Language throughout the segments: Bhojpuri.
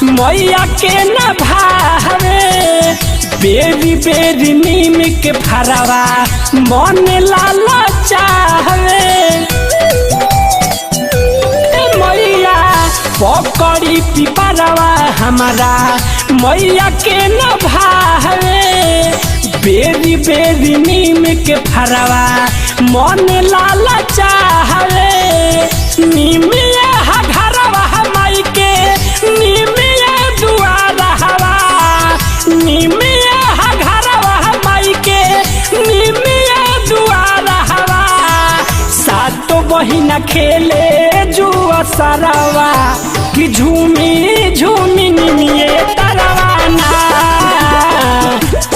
मैया के न भावे बेरी बेरी नीम के फरवा मन लाला चाहवे मैया पकड़ी पिपरवा हमारा मैया के न भावे बेरी बेरी नीम के फरवा मन लाला चाहवे नीमिया घरवा माई के नीमिया दुआरा हवा नीमिया घरवा माई के नीमिया दुआरा हवा सातो बहिना खेले जुआ सरवा कि झूमी झूमी निमिये तरवाना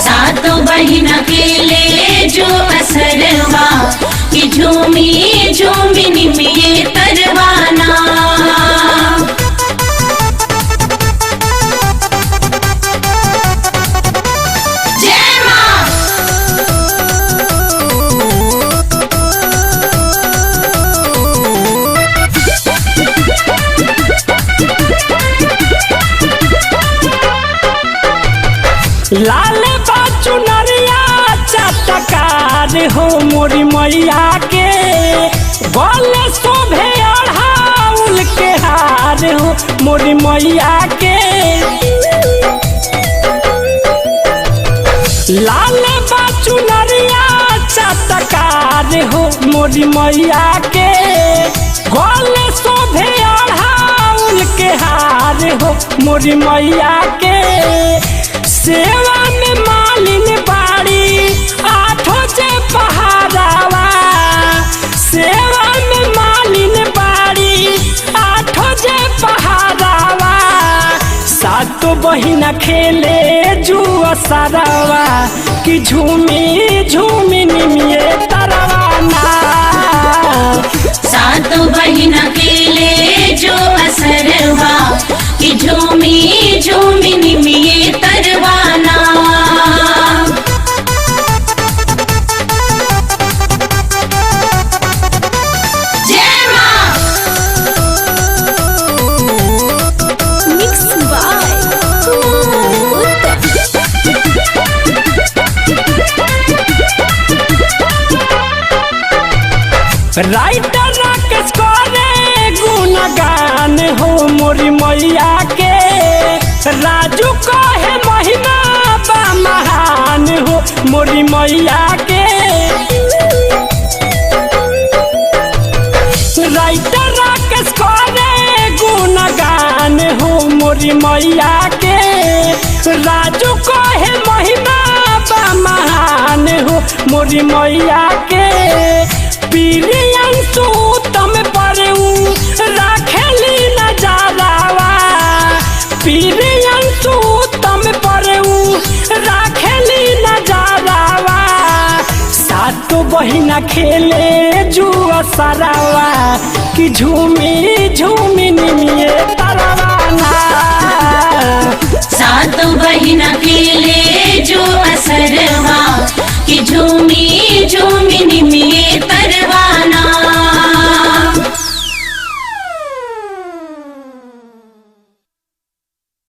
सातो बहिना खेले जो असरवा कि झूमी झूमी निमिये तरवाना। लाल बाचू नरिया चटकार हो मोरी मैया के गले शोभे अढ़ाउल के हार हो मोरी मैया के लाल बाचू नरिया चटकार हो मोरी मैया के गले शोभे अढ़ाउल के हार हो मोरी मैया के सेवा में मालिन बाड़ी आठों जे पहाड़ावा सेवा में मालिन बाड़ी आठों जे पहाड़ावा सातो बहिना खेले जुआ सरवा कि झूमी झूमी निमिये तरवाना सातो बहिना खेले जो असरवा कि झूमी झूमी निमिये तरवाना। राइटर राकेश करे गुणगान हो मोरी मैया के राजू कहे महिमा बा महान हो मोरी मैया के राइटर राकेश करे गुणगान हो मोरी मैया के राजू कहे महिमा बा महान हो मोरी मैया के पीरियन सूतम परेऊ राखेली नजारावा पीरियन सूतम परेऊ राखेली नजारावा सातो बहिना खेले जुआ सरवा कि झूमी झूमी निमिये तरवाना सातो बहिना खेले